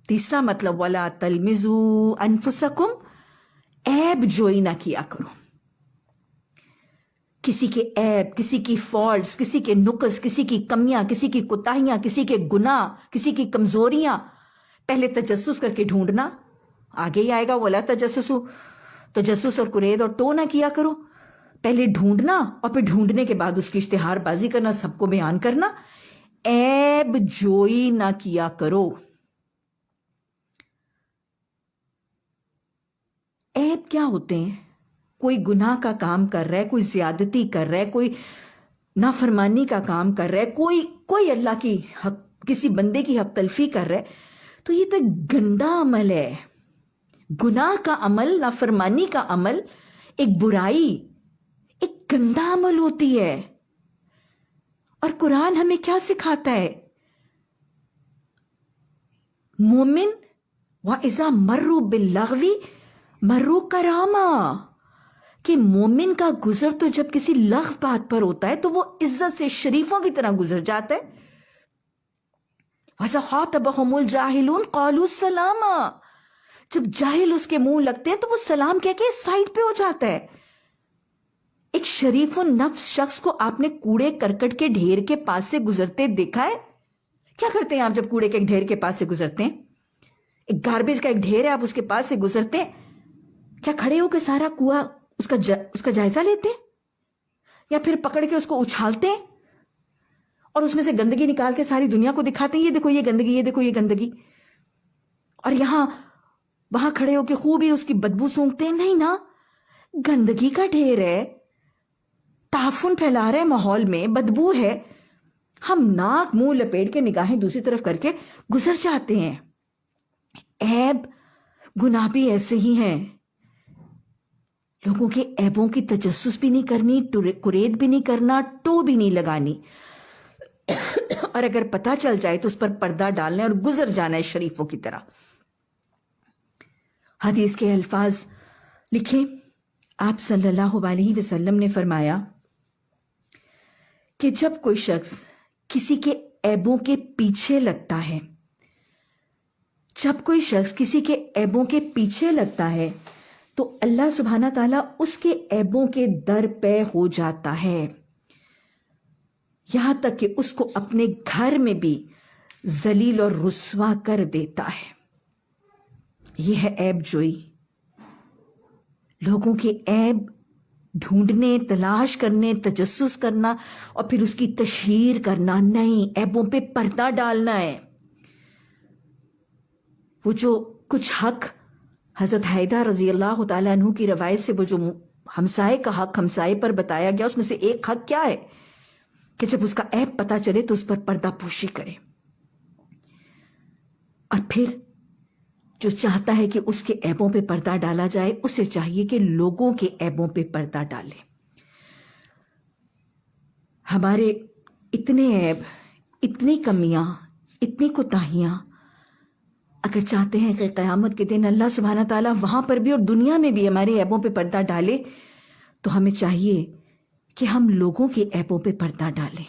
تیسرا مطلب وَلَا تَلْمِزُوا أَنفُسَكُمْ، عیب جوئی نہ کیا کرو. کسی کے عیب، کسی کی فالٹس، کسی کے نقص، کسی کی کمیاں، کسی کی کوتاہیاں، کسی کے گناہ، کسی کی کمزوریاں پہلے تجسس کر کے ڈھونڈنا. آگے ہی آئے گا وَلَا تَجَسَّسُوا، تجسس اور قرید اور ٹو نہ کیا کرو. پہلے ڈھونڈنا اور پھر ڈھونڈنے کے بعد اس کی اشتہار بازی کرنا، سب کو بیان کرنا. عیب جوئی نہ کیا کرو. عیب کیا ہوتے ہیں؟ کوئی گناہ کا کام کر رہا ہے، کوئی زیادتی کر رہا ہے، کوئی نافرمانی کا کام کر رہا ہے، کوئی اللہ کی حق، کسی بندے کی حق تلفی کر رہا ہے، تو یہ تو ایک گندا عمل ہے. گناہ کا عمل، نافرمانی کا عمل، ایک برائی، ایک گندا عمل ہوتی ہے. اور قرآن ہمیں کیا سکھاتا ہے؟ مومن وَإِذَا مَرُّوا بِاللَّغْوِ مَرُّوا كَرَامًا، کہ مومن کا گزر تو جب کسی لغو بات پر ہوتا ہے تو وہ عزت سے شریفوں کی طرح گزر جاتا ہے. وَإِذَا خَاطَبَهُمُ الْجَاهِلُونَ قَالُوا سَلَامًا، جب جاہل اس کے منہ لگتے ہیں تو وہ سلام کہہ کے سائڈ پہ ہو جاتا ہے. ایک شریف النفس شخص کو آپ نے کوڑے کرکٹ کے ڈھیر کے پاس سے گزرتے دیکھا ہے؟ کیا کرتے ہیں آپ جب کوڑے کے ایک ڈھیر کے پاس سے گزرتے ہیں؟ ایک گاربیج کا ایک ڈھیر ہے، آپ اس کے پاس سے گزرتے ہیں، کیا کھڑے ہو کے سارا کوڑا اس کا جائزہ لیتے ہیں؟ یا پھر پکڑ کے اس کو اچھالتے ہیں اور اس میں سے گندگی نکال کے ساری دنیا کو دکھاتے ہیں، یہ دیکھو یہ گندگی، یہ دیکھو یہ گندگی، اور وہاں کھڑے ہو کے خوب ہی اس کی بدبو سونگتے ہیں؟ نہیں نا، گندگی کا ڈھیر ہے، تعفن پھیلا رہے ماحول میں، بدبو ہے، ہم ناک منہ لپیٹ کے نگاہیں دوسری طرف کر کے گزر جاتے ہیں. عیب گناہ بھی ایسے ہی ہیں. لوگوں کے عیبوں کی تجسس بھی نہیں کرنی، قرید بھی نہیں کرنا، ٹو بھی نہیں لگانی، اور اگر پتہ چل جائے تو اس پر پردہ ڈالنا اور گزر جانا ہے شریفوں کی طرح. حدیث کے الفاظ لکھیں. آپ صلی اللہ علیہ وسلم نے فرمایا کہ جب کوئی شخص کسی کے عیبوں کے پیچھے لگتا ہے، جب کوئی شخص کسی کے عیبوں کے پیچھے لگتا ہے تو اللہ سبحانہ تعالیٰ اس کے عیبوں کے در پہ ہو جاتا ہے، یہاں تک کہ اس کو اپنے گھر میں بھی ذلیل اور رسوا کر دیتا ہے. یہ ہے عیب جوئی. لوگوں کے عیب ڈھونڈنے، تلاش کرنے، تجسس کرنا اور پھر اس کی تشہیر کرنا نہیں، عیبوں پہ پردہ ڈالنا ہے. وہ جو کچھ حق حضرت حیدر رضی اللہ تعالیٰ عنہ کی روایت سے وہ جو ہمسائے کا حق ہمسائے پر بتایا گیا، اس میں سے ایک حق کیا ہے کہ جب اس کا عیب پتہ چلے تو اس پر پردہ پوشی کرے. اور پھر جو چاہتا ہے کہ اس کے عیبوں پہ پردہ ڈالا جائے، اسے چاہیے کہ لوگوں کے عیبوں پہ پردہ ڈالے. ہمارے اتنے عیب، اتنی کمیاں، اتنی کوتاہیاں، اگر چاہتے ہیں کہ قیامت کے دن اللہ سبحانہ تعالیٰ وہاں پر بھی اور دنیا میں بھی ہمارے عیبوں پہ پردہ ڈالے، تو ہمیں چاہیے کہ ہم لوگوں کے عیبوں پہ پردہ ڈالیں.